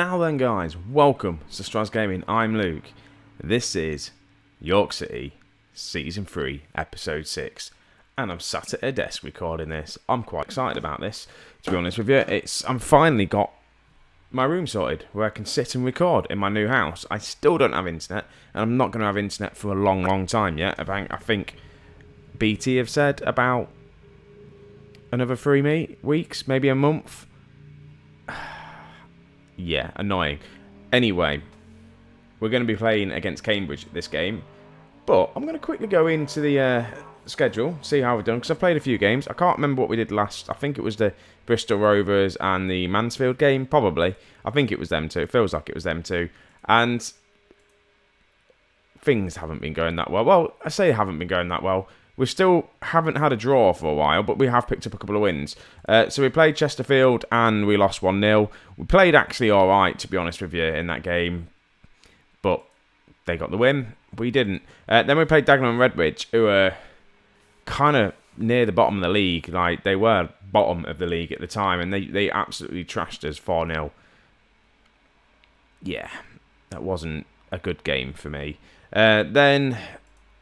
Now then guys, welcome to Straz Gaming, I'm Luke. This is York City Season 3 Episode 6 and I'm sat at a desk recording this. I'm quite excited about this, to be honest with you. I'm finally got my room sorted where I can sit and record in my new house. I still don't have internet and I'm not going to have internet for a long time yet. I think BT have said about another 3 weeks, maybe a month. Yeah, annoying. Anyway, we're going to be playing against Cambridge this game, but I'm going to quickly go into the schedule, see how we've done, because I've played a few games. I can't remember what we did last. I think it was the Bristol Rovers and the Mansfield game, probably. I think it was them two. It feels like it was them two. And things haven't been going that well. Well, I say haven't been going that well. We still haven't had a draw for a while, but we have picked up a couple of wins. So we played Chesterfield and we lost 1-0. We played actually alright, to be honest with you, in that game. But they got the win. We didn't. Then we played Dagenham and Redbridge, who are kind of near the bottom of the league. Like, they were bottom of the league at the time, and they absolutely trashed us 4-0. Yeah, that wasn't a good game for me. Then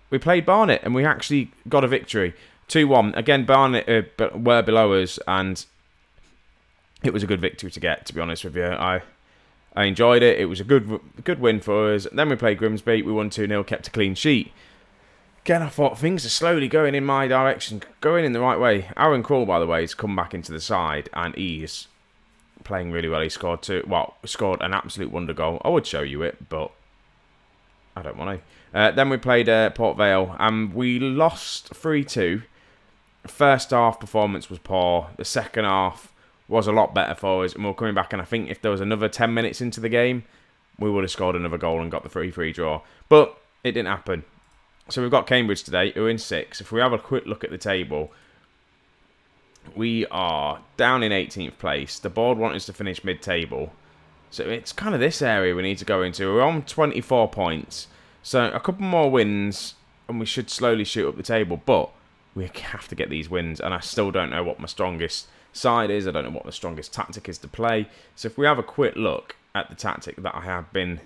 we played Barnet and we actually got a victory. 2-1. Again, Barnet were below us and it was a good victory to get, to be honest with you. I enjoyed it. It was a good win for us. Then we played Grimsby. We won 2-0, kept a clean sheet. Again, I thought things are slowly going in my direction, going in the right way. Aaron Krul, by the way, has come back into the side and he's playing really well. He scored scored an absolute wonder goal. I would show you it, but I don't want to. Then we played Port Vale and we lost 3-2. First half performance was poor. The second half was a lot better for us and we were coming back, and I think if there was another 10 minutes into the game, we would have scored another goal and got the 3-3 draw. But it didn't happen. So we've got Cambridge today, who are in 6th. If we have a quick look at the table, we are down in 18th place. The board want us to finish mid-table. So it's kind of this area we need to go into. We're on 24 points. So a couple more wins and we should slowly shoot up the table. But we have to get these wins. And I still don't know what my strongest side is. I don't know what the strongest tactic is to play. So if we have a quick look at the tactic that I have been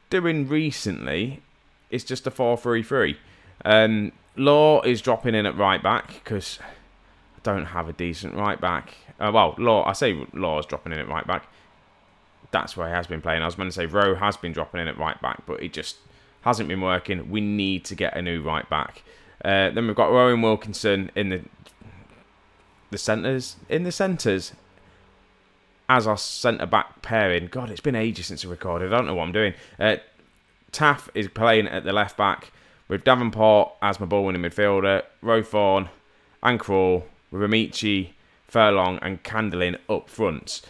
doing recently, it's just a 4-3-3. Law is dropping in at right back because I don't have a decent right back. I say Law is dropping in at right back. That's where he has been playing. I was going to say Rowe has been dropping in at right back, but it just hasn't been working. We need to get a new right back. Then we've got Rowan Wilkinson in the centres. As our centre back pairing. God, it's been ages since I recorded. I don't know what I'm doing. Taff is playing at the left back with Davenport as my ball winning midfielder. Rowthorne and Krul with Amici, Furlong and Candlin up front.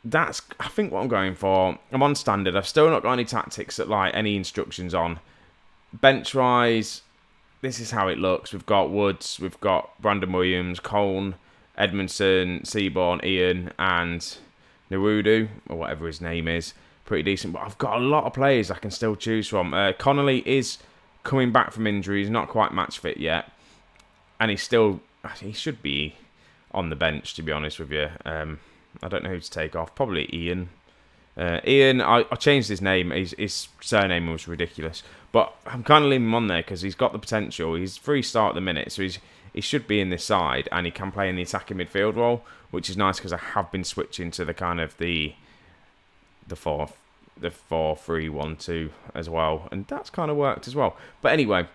That's, I think, what I'm going for. I'm on standard. I've still not got any tactics that like any instructions on. Bench-wise, this is how it looks. We've got Woods, we've got Brandon Williams, Colne, Edmondson, Seaborn, Ian, and Nerudu, or whatever his name is. Pretty decent. But I've got a lot of players I can still choose from. Connolly is coming back from injury. He's not quite match fit yet. And he should be on the bench, to be honest with you. I don't know who to take off. Probably Ian. Ian, I changed his name. His surname was ridiculous. But I'm kind of leaving him on there because he's got the potential. He's free start at the minute, so he should be in this side. And he can play in the attacking midfield role, which is nice because I have been switching to the kind of the 4-3-1-2 as well. And that's kind of worked as well. But anyway,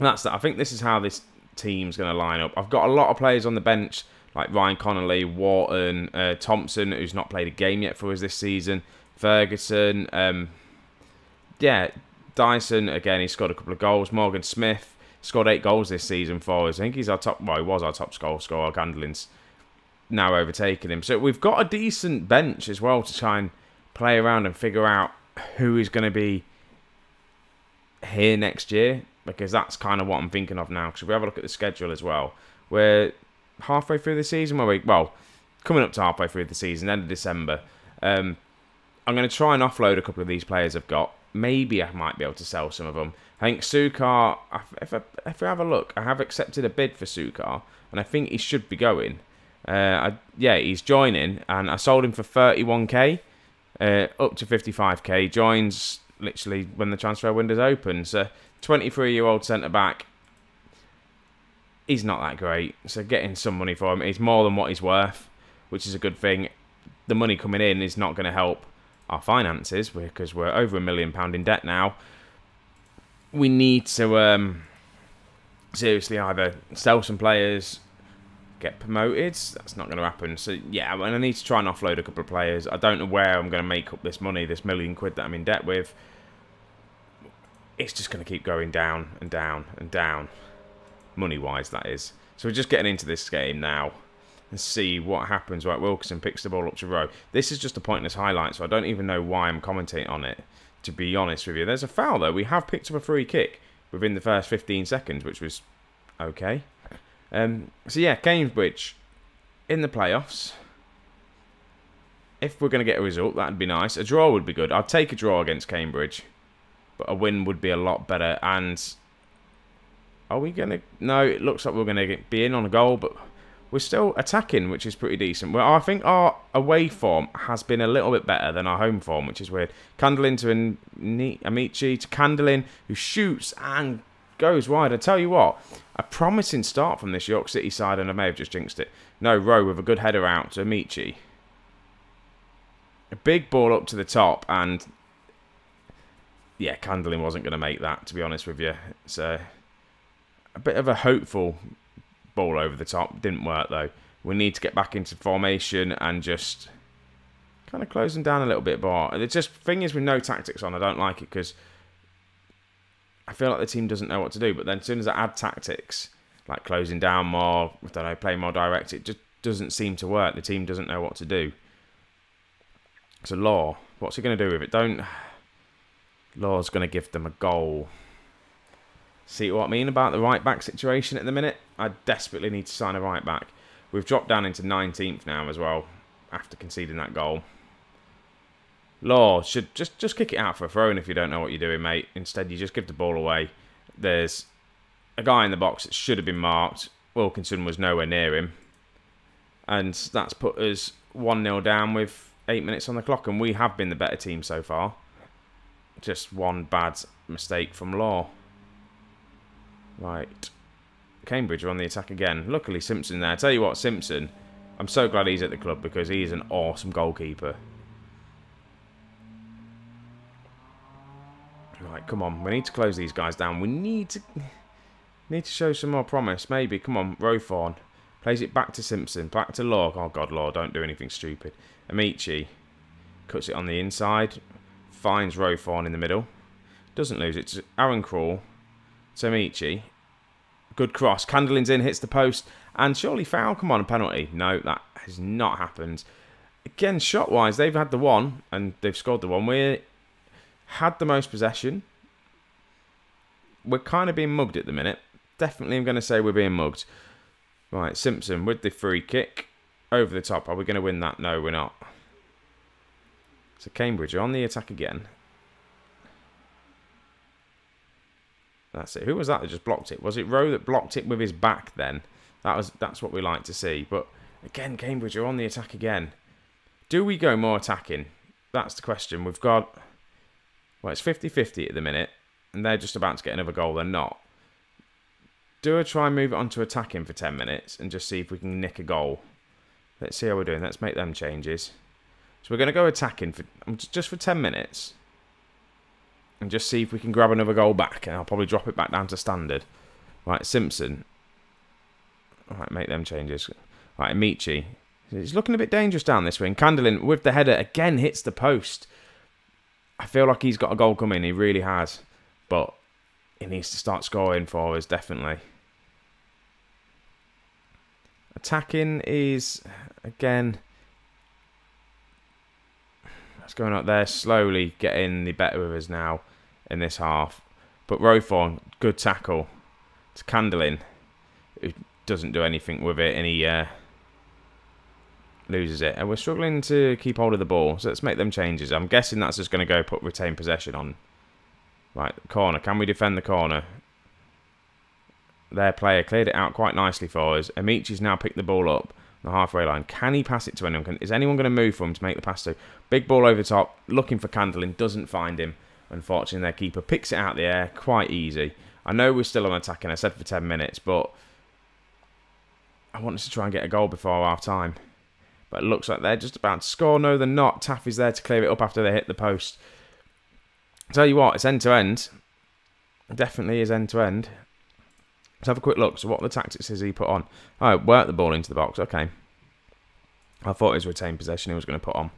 that's that. I think this is how this team's going to line up. I've got a lot of players on the bench, like Ryan Connolly, Wharton, Thompson, who's not played a game yet for us this season, Ferguson, Dyson, again, he scored a couple of goals. Morgan Smith scored 8 goals this season for us. I think he's our top, well, he was our top goal scorer. Gandelin's now overtaken him. So we've got a decent bench as well to try and play around and figure out who is going to be here next year, because that's kind of what I'm thinking of now. Because if we have a look at the schedule as well, we're halfway through the season, coming up to halfway through the season, end of December. I'm going to try and offload a couple of these players I've got. Maybe I might be able to sell some of them. I think Sukar, if we have a look, I have accepted a bid for Sukar, and I think he should be going. Yeah, he's joining, and I sold him for 31k. up to 55k, joins literally when the transfer window's open. So 23-year-old centre-back, he's not that great. So getting some money for him, he's more than what he's worth, which is a good thing. The money coming in is not going to help our finances because we're over £1 million in debt now. We need to seriously either sell some players, get promoted. That's not going to happen. So yeah, I need to try and offload a couple of players. I don't know where I'm going to make up this money, this £1 million that I'm in debt with. It's just going to keep going down and down and down, money-wise, that is. So we're just getting into this game now and see what happens. Right, Wilkinson picks the ball up to Rowe. This is just a pointless highlight, so I don't even know why I'm commentating on it, to be honest with you. There's a foul, though. We have picked up a free kick within the first 15 seconds, which was okay. So yeah, Cambridge in the playoffs. If we're going to get a result, that'd be nice. A draw would be good. I'd take a draw against Cambridge, but a win would be a lot better. And are we going to... No, it looks like we're going to be in on a goal, but we're still attacking, which is pretty decent. Well, I think our away form has been a little bit better than our home form, which is weird. Candlin to Amici to Candlin, who shoots and goes wide. I tell you what, a promising start from this York City side, and I may have just jinxed it. No, Rowe with a good header out to Amici. A big ball up to the top, and yeah, Candlin wasn't going to make that, to be honest with you. It's a bit of a hopeful ball over the top. Didn't work, though. We need to get back into formation and just kind of close them down a little bit more. The just thing is, with no tactics on, I don't like it because I feel like the team doesn't know what to do. But then as soon as I add tactics, like closing down more, I don't know, play more direct, it just doesn't seem to work. The team doesn't know what to do. So Law, what's he going to do with it? Law's going to give them a goal. See what I mean about the right back situation at the minute? I desperately need to sign a right back. We've dropped down into 19th now as well after conceding that goal. Law should just kick it out for a throw-in if you don't know what you're doing, mate. Instead, you just give the ball away. There's a guy in the box that should have been marked. Wilkinson was nowhere near him. And that's put us 1-0 down with 8 minutes on the clock, and we have been the better team so far. Just one bad mistake from Law. Right. Cambridge are on the attack again. Luckily, Simpson there. I tell you what, Simpson, I'm so glad he's at the club because he's an awesome goalkeeper. Right, come on. We need to close these guys down. We need to show some more promise. Maybe. Come on, Rowthorne. Plays it back to Simpson. Back to Law. Oh, God, Law, don't do anything stupid. Amici cuts it on the inside. Finds Rowthorne in the middle. Doesn't lose it to Aaron Crawl. To Amici. Good cross. Candlin's in, hits the post. And surely foul. Come on, a penalty. No, that has not happened. Again, shot-wise, they've had the one. And they've scored the one. We had the most possession. We're kind of being mugged at the minute. Definitely I'm going to say we're being mugged. Right, Simpson with the free kick. Over the top. Are we going to win that? No, we're not. So Cambridge are on the attack again. That's it. Who was that just blocked it? Was it Rowe that blocked it with his back then? That's what we like to see. But again, Cambridge are on the attack again. Do we go more attacking? That's the question. We've got... Well, it's 50-50 at the minute. And they're just about to get another goal. They're not. Do I try and move it on to attacking for 10 minutes and just see if we can nick a goal? Let's see how we're doing. Let's make them changes. So we're going to go attacking for just for 10 minutes. And just see if we can grab another goal back. And I'll probably drop it back down to standard. Right, Simpson. Alright, make them changes. Right, Amici. He's looking a bit dangerous down this wing. Candlin with the header again hits the post. I feel like he's got a goal coming. He really has. But he needs to start scoring for us, definitely. Attacking is, again... That's going up there, slowly getting the better of us now in this half. But Rowthorne, good tackle to Candlin, who doesn't do anything with it, and he loses it. And we're struggling to keep hold of the ball, so let's make them changes. I'm guessing that's just going to go put retain possession on. Right, corner. Can we defend the corner? Their player cleared it out quite nicely for us. Amici's now picked the ball up. the halfway line. Can he pass it to anyone? Is anyone going to move for him to make the pass to? Big ball over the top, looking for Candling, doesn't find him. Unfortunately, their keeper picks it out of the air, quite easy. I know we're still on attacking, I said for 10 minutes, but I wanted to try and get a goal before half-time. But it looks like they're just about to score. No, they're not. Taff is there to clear it up after they hit the post. Tell you what, it's end-to-end. It definitely is end-to-end. Let's have a quick look. So what are the tactics has he put on? Oh, work the ball into the box. Okay. I thought his retained possession he was going to put on.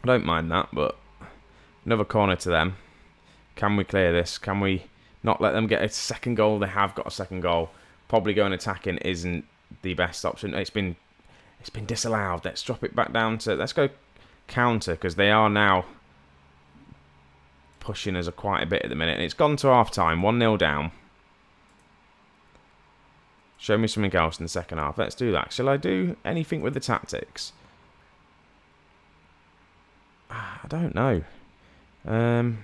I don't mind that, but another corner to them. Can we clear this? Can we not let them get a second goal? They have got a second goal. Probably going attacking isn't the best option. It's been disallowed. Let's drop it back down to... Let's go counter, because they are now pushing us quite a bit at the minute. And it's gone to half-time. 1-0 down. Show me something else in the second half. Let's do that. Shall I do anything with the tactics? I don't know. Do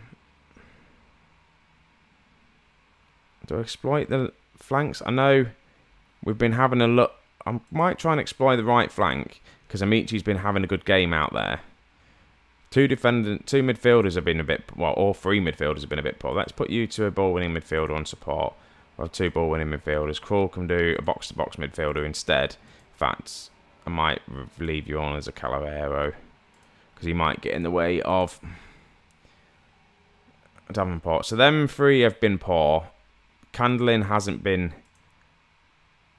I exploit the flanks? I know we've been having a look. I might try and exploit the right flank because Amici's been having a good game out there. Two midfielders have been a bit... Well, all three midfielders have been a bit poor. Let's put you to a ball-winning midfielder on support. Or two ball-winning midfielders. Krul can do a box-to-box midfielder instead. In fact, I might leave you on as a Calabero because he might get in the way of Davenport. So them three have been poor. Candling hasn't been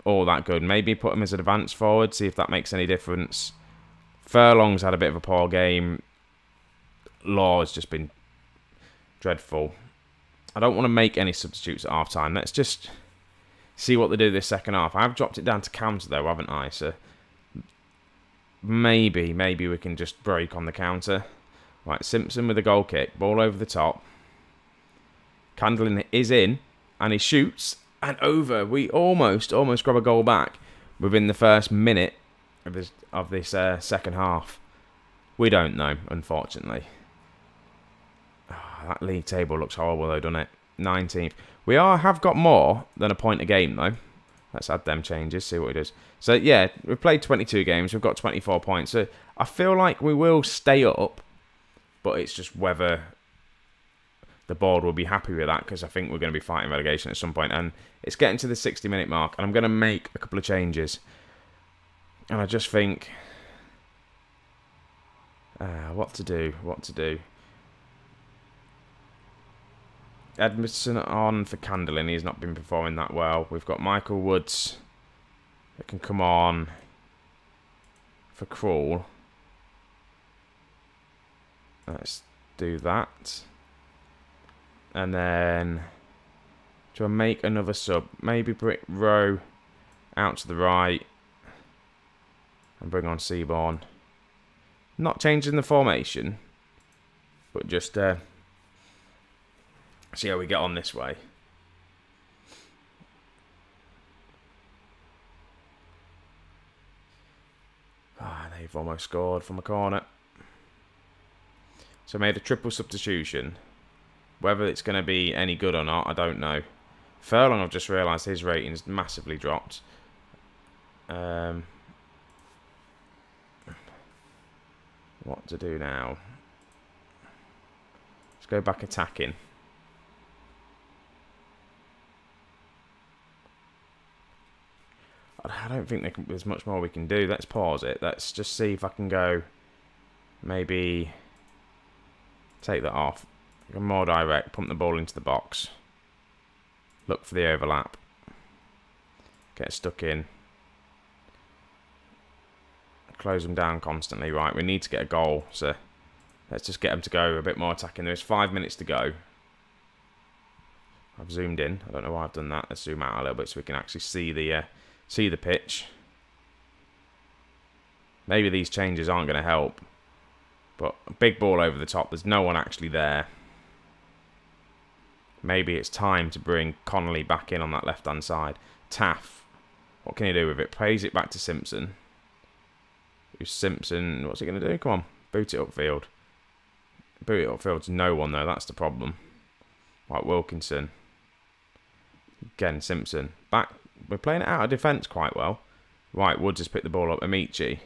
all that good. Maybe put him as an advance forward, see if that makes any difference. Furlong's had a bit of a poor game. Law has just been dreadful. I don't want to make any substitutes at half-time. Let's just see what they do this second half. I've dropped it down to counter though, haven't I? So maybe we can just break on the counter. Right, Simpson with a goal kick. Ball over the top. Candling is in. And he shoots, and over. We almost grab a goal back within the first minute of this second half. We don't know, unfortunately. That league table looks horrible, though, doesn't it? 19th. We have got more than a point a game, though. Let's add them changes, see what he does. So, yeah, we've played 22 games. We've got 24 points. So, I feel like we will stay up, but it's just whether the board will be happy with that, because I think we're going to be fighting relegation at some point. And it's getting to the 60-minute mark, and I'm going to make a couple of changes. And I just think... what to do. Edmondson on for Candling. He's not been performing that well. We've got Michael Woods that can come on for Krul. Let's do that. And then, do I make another sub? Maybe put Rowe out to the right and bring on Seaborn. Not changing the formation, but just see how we get on this way. They've almost scored from a corner. So I made a triple substitution. Whether it's going to be any good or not, I don't know. Furlong, I've just realised his rating's massively dropped. What to do now? Let's go back attacking. I don't think there's much more we can do. Let's pause it. Let's just see if I can go... Maybe... Take that off. Go more direct. Pump the ball into the box. Look for the overlap. Get stuck in. Close them down constantly. Right, we need to get a goal. So let's just get them to go a bit more attacking. There's 5 minutes to go. I've zoomed in. I don't know why I've done that. Let's zoom out a little bit so we can actually see the pitch. Maybe these changes aren't going to help. But a big ball over the top. There's no one actually there. Maybe it's time to bring Connolly back in on that left-hand side. Taff, what can he do with it? Plays it back to Simpson. Who's Simpson? What's he going to do? Come on, boot it upfield. Boot it upfield to no one, though. That's the problem. Right, Wilkinson. Again, Simpson. Back we're playing it out of defence quite well. Right, Woods has picked the ball up. Amici.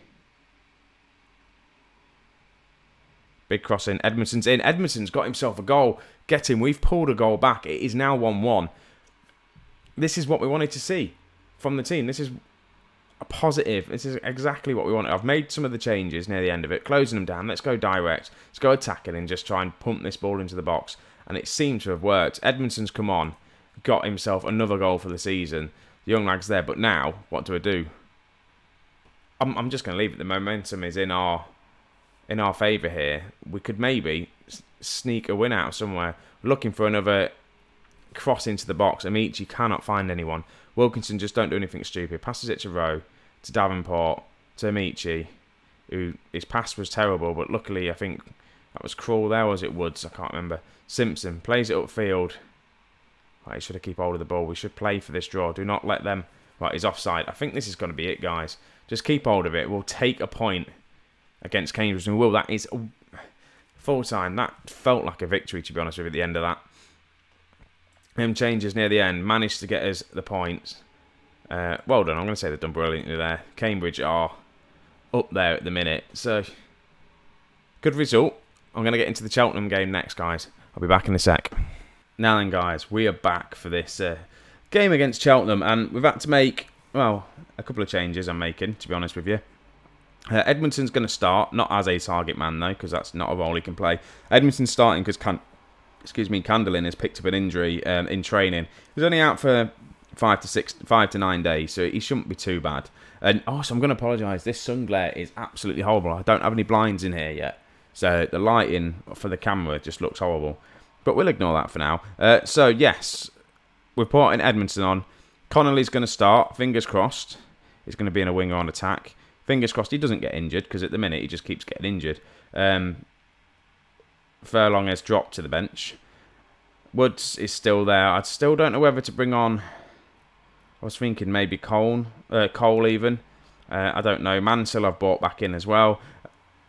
Big cross in. Edmondson's in. Edmondson's got himself a goal. Get him. We've pulled a goal back. It is now 1-1. This is what we wanted to see from the team. This is a positive. This is exactly what we wanted. I've made some of the changes near the end of it. Closing them down. Let's go direct. Let's go attacking and just try and pump this ball into the box. And it seemed to have worked. Edmondson's come on. Got himself another goal for the season. The young lag's there. But now, what do I do? I'm just going to leave it. The momentum is in our favour here. We could maybe sneak a win out somewhere. Looking for another cross into the box. Amici cannot find anyone. Wilkinson just don't do anything stupid. Passes it to Rowe, to Davenport, to Amici, who his pass was terrible, but luckily I think that was Krul there, or was it Woods? I can't remember. Simpson plays it upfield. Right, he should have keep hold of the ball. We should play for this draw. Do not let them... Right, he's offside. I think this is going to be it, guys. Just keep hold of it. We'll take a point against Cambridge, and we will. That is full time. That felt like a victory, to be honest with you, at the end of that. Them changes near the end managed to get us the points. Well done. I'm going to say they've done brilliantly there. Cambridge are up there at the minute. So, good result. I'm going to get into the Cheltenham game next, guys. I'll be back in a sec. Now then, guys, we are back for this game against Cheltenham, and we've had to make, well, a couple of changes I'm making, to be honest with you. Edmondson's going to start, not as a target man, though, because that's not a role he can play. Edmondson's starting because Candlin has picked up an injury in training. He's only out for 5 to 9 days, so he shouldn't be too bad. And also, I'm going to apologise. This sun glare is absolutely horrible. I don't have any blinds in here yet, so the lighting for the camera just looks horrible. But we'll ignore that for now. So, yes, we're putting Edmondson on. Connolly's going to start. Fingers crossed. He's going to be in a winger on attack. Fingers crossed he doesn't get injured, because at the minute he just keeps getting injured. Furlong has dropped to the bench. Woods is still there. I still don't know whether to bring on... I was thinking maybe Cole even. I don't know. Mansell I've brought back in as well.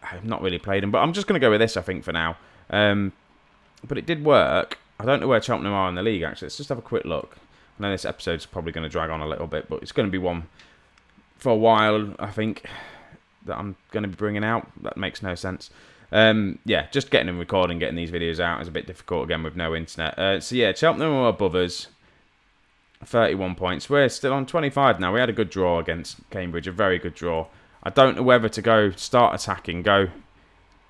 I've not really played him, but I'm just going to go with this, I think, for now. But it did work. I don't know where Cheltenham are in the league, actually. Let's just have a quick look. I know this episode's probably going to drag on a little bit, but it's going to be one for a while, I think, that I'm going to be bringing out. That makes no sense. Yeah, just getting and recording, getting these videos out is a bit difficult, again, with no internet. So, yeah, Cheltenham are above us. 31 points. We're still on 25 now. We had a good draw against Cambridge, a very good draw. I don't know whether to go start attacking, go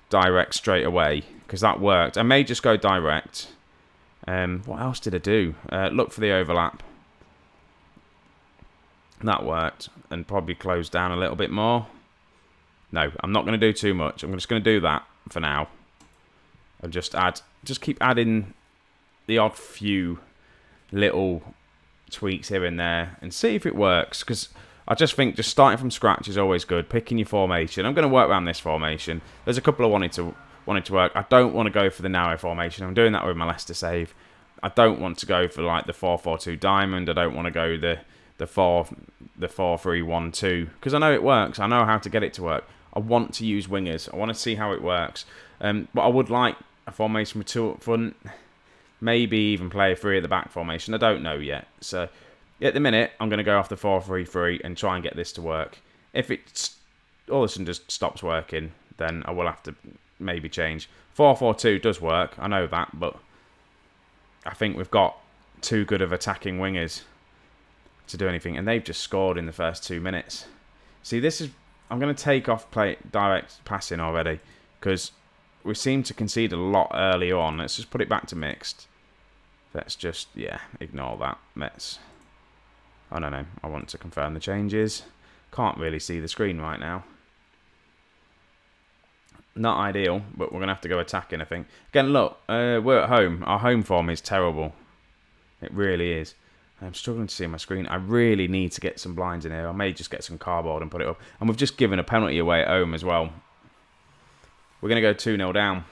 direct straight away, because that worked. I may just go direct. What else did I do? Look for the overlap. That worked. And probably close down a little bit more. No, I'm not going to do too much. I'm just going to do that for now. And just keep adding the odd few little tweaks here and there and see if it works, because I just think just starting from scratch is always good. Picking your formation. I'm going to work around this formation. There's a couple I wanted to work. I don't want to go for the narrow formation. I'm doing that with my Leicester save. I don't want to go for like the 4-4-2 diamond. I don't want to go the 4-3-1-2, because I know it works. I know how to get it to work. I want to use wingers. I want to see how it works. But I would like a formation with 2 up front. Maybe even play a 3 at the back formation. I don't know yet. So, at the minute, I'm going to go off the 4-3-3 and try and get this to work. If it all of a sudden just stops working, then I will have to maybe change. 4-4-2 does work. I know that, but I think we've got too good of attacking wingers to do anything. And they've just scored in the first 2 minutes. See, this is... I'm going to take off direct passing already, because we seem to concede a lot early on. Let's just put it back to mixed. Let's just, yeah, ignore that. I don't know. I want to confirm the changes. Can't really see the screen right now. Not ideal, but we're going to have to go attacking, I think. Again, look, we're at home. Our home form is terrible. It really is. I'm struggling to see my screen. I really need to get some blinds in here. I may just get some cardboard and put it up. And we've just given a penalty away at home as well. We're going to go 2-0 down.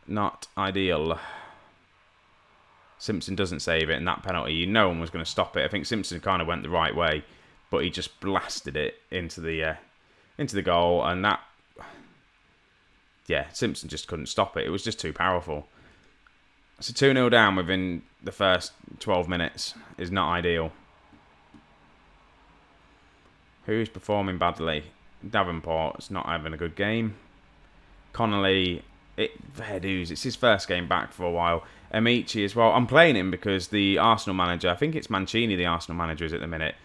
Not ideal. Simpson doesn't save it, and that penalty, no one was going to stop it. I think Simpson kind of went the right way, but he just blasted it into the goal, and that... Yeah, Simpson just couldn't stop it. It was just too powerful. So 2-0 down within the first 12 minutes is not ideal. Who's performing badly? Davenport's not having a good game. Connolly, it's his first game back for a while. Amici as well. I'm playing him because the Arsenal manager, I think it's Mancini, the Arsenal manager is at the minute,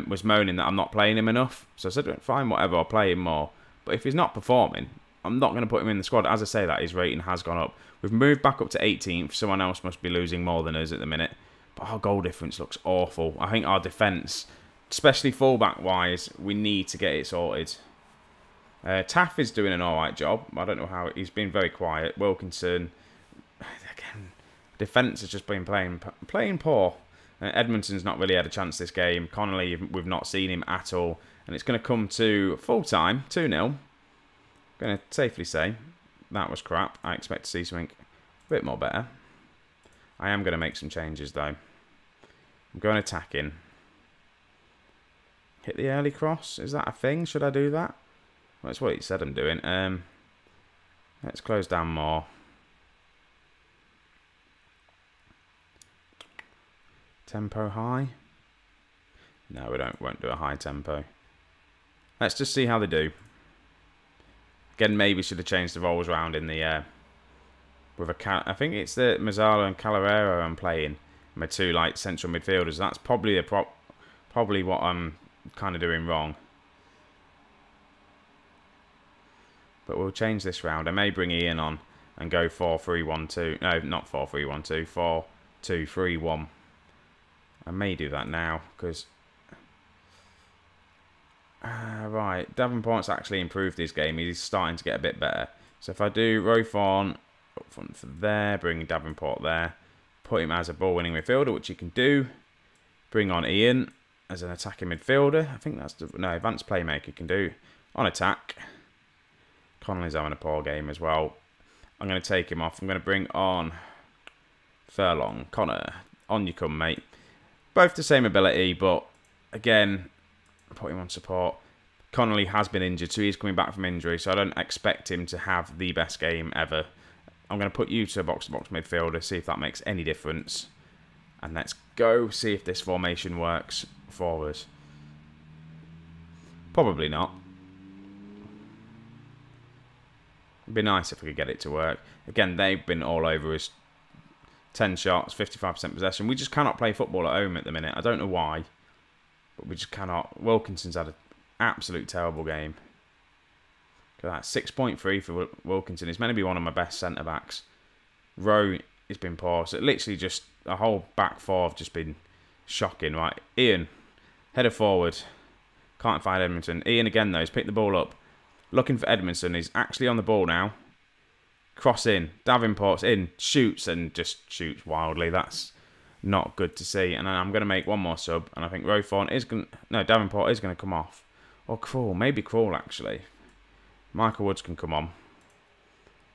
was moaning that I'm not playing him enough. So I said, fine, whatever, I'll play him more. But if he's not performing, I'm not going to put him in the squad. As I say that, his rating has gone up. We've moved back up to 18th. Someone else must be losing more than us at the minute. But our goal difference looks awful. I think our defence, especially fullback-wise, we need to get it sorted. Taff is doing an alright job. I don't know how. He's been very quiet. Wilkinson, again, defence has just been playing poor. Edmonton's not really had a chance this game. Connolly, we've not seen him at all. And it's going to come to full-time, 2-0. Going to safely say that was crap. I expect to see something a bit more better. I am going to make some changes, though. I'm going attacking. Hit the early cross. Is that a thing? Should I do that? Well, that's what he said I'm doing. Let's close down more. Tempo high? No, won't do a high tempo. Let's just see how they do. Again, maybe should have changed the roles around in the with I think it's the Mazzala and Calorero I'm playing. My two like central midfielders. That's probably probably what I'm kind of doing wrong. But we'll change this round. I may bring Ian on and go 4-3-1-2. No, not 4-3-1-2. 4-2-3-1. I may do that now because right, Davenport's actually improved his game. He's starting to get a bit better. So if I do Rofon up front for there, bring Davenport there, put him as a ball-winning midfielder, which he can do. Bring on Ian as an attacking midfielder. I think that's advanced playmaker can do on attack. Connolly's having a poor game as well. I'm going to take him off. I'm going to bring on Furlong. Connor, on you come, mate. Both the same ability, but again, put him on support. Connolly has been injured, so he's coming back from injury, so I don't expect him to have the best game ever. I'm going to put you to a box-to-box midfielder, see if that makes any difference. And let's go see if this formation works for us. Probably not. It'd be nice if we could get it to work. Again, they've been all over us. 10 shots, 55% possession. We just cannot play football at home at the minute. I don't know why. But we just cannot. Wilkinson's had an absolute terrible game. Look at that. 6.3 for Wilkinson. He's meant to be one of my best centre-backs. Rowe has been poor. So literally just a whole back four have just been shocking. Right, Ian, header forward. Can't find Edmonton. Ian again, though. He's picked the ball up. Looking for Edmondson. He's actually on the ball now. Cross in. Davenport's in. Shoots and just shoots wildly. That's not good to see. And I'm going to make one more sub. And I think Rofon is going to... No, Davenport is going to come off. Or Krul. Maybe Krul, actually. Michael Woods can come on.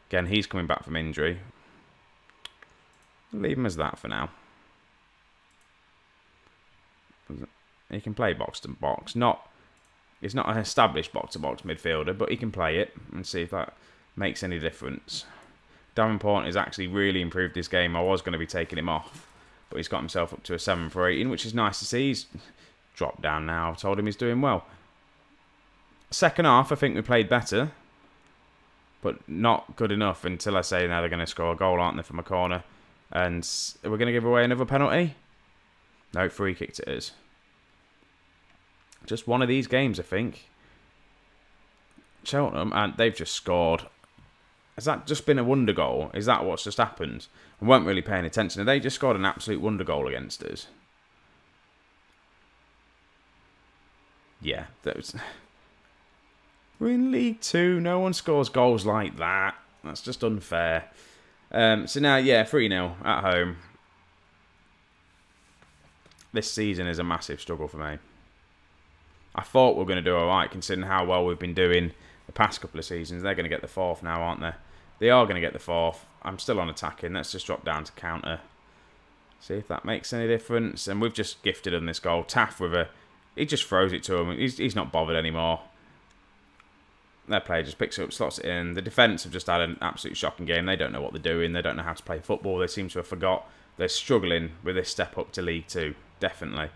Again, he's coming back from injury. Leave him as that for now. He can play box-to-box. He's not an established box-to-box midfielder, but he can play it and see if that makes any difference. Davenport has actually really improved his game. I was going to be taking him off, but he's got himself up to a 7 for 18, which is nice to see. He's dropped down now. I've told him he's doing well. Second half, I think we played better, but not good enough until I say now they're going to score a goal, aren't they, from a corner? And we're going to give away another penalty? No, free kick to us. Just one of these games, I think. Cheltenham, and they've just scored. Has that just been a wonder goal? Is that what's just happened? I weren't really paying attention. They just scored an absolute wonder goal against us. Yeah, that was... We're in League 2. No one scores goals like that. That's just unfair. So now, yeah, 3-0 at home. This season is a massive struggle for me. I thought we were going to do alright, considering how well we've been doing the past couple of seasons. They're going to get the 4th now, aren't they? They are going to get the 4th. I'm still on attacking. Let's just drop down to counter. See if that makes any difference. And we've just gifted him this goal. Taff with a... He just throws it to him. He's not bothered anymore. their player just picks it up, slots it in. The defence have just had an absolute shocking game. They don't know what they're doing. They don't know how to play football. They seem to have forgot. They're struggling with this step up to League Two, definitely.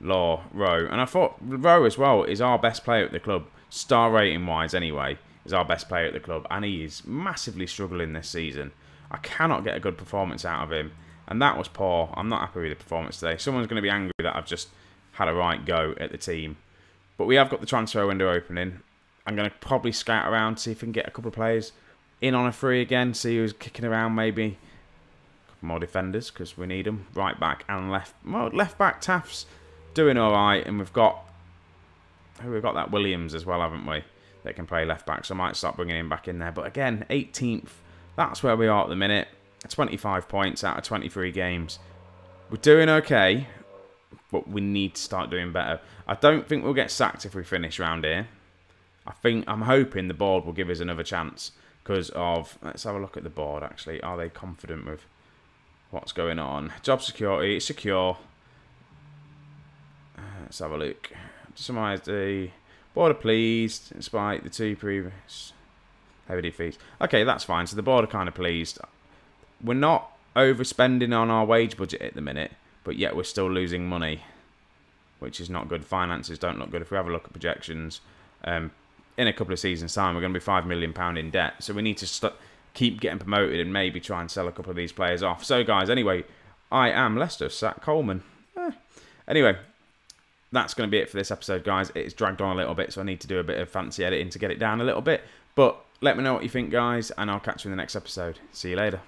Law, Rowe. And I thought Rowe as well is our best player at the club, star rating wise anyway, is our best player at the club. And he is massively struggling this season. I cannot get a good performance out of him. And that was poor. I'm not happy with the performance today. Someone's going to be angry that I've just had a right go at the team. But we have got the transfer window opening. I'm going to probably scout around, see if we can get a couple of players in on a free again, see who's kicking around maybe. A couple more defenders, because we need them. Right back and left. Well, left back, Taft's doing alright. And we've got that Williams as well, haven't we? That can play left back, so I might start bringing him back in there. But again, 18th. That's where we are at the minute. 25 points out of 23 games. We're doing okay, but we need to start doing better. I don't think we'll get sacked if we finish round here. I'm hoping the board will give us another chance because of... Let's have a look at the board, actually. Are they confident with what's going on? Job security, it's secure. Let's have a look. To summarise, the board are pleased despite the 2 previous heavy defeats. Okay, that's fine. So the board are kind of pleased. We're not overspending on our wage budget at the minute, but yet we're still losing money, which is not good. Finances don't look good. If we have a look at projections, in a couple of seasons' time, we're going to be £5 million in debt. So we need to keep getting promoted and maybe try and sell a couple of these players off. So, guys, anyway, I am Leicester, sack Coleman. Anyway, that's going to be it for this episode, guys. It's dragged on a little bit, so I need to do a bit of fancy editing to get it down a little bit. But let me know what you think, guys, and I'll catch you in the next episode. See you later.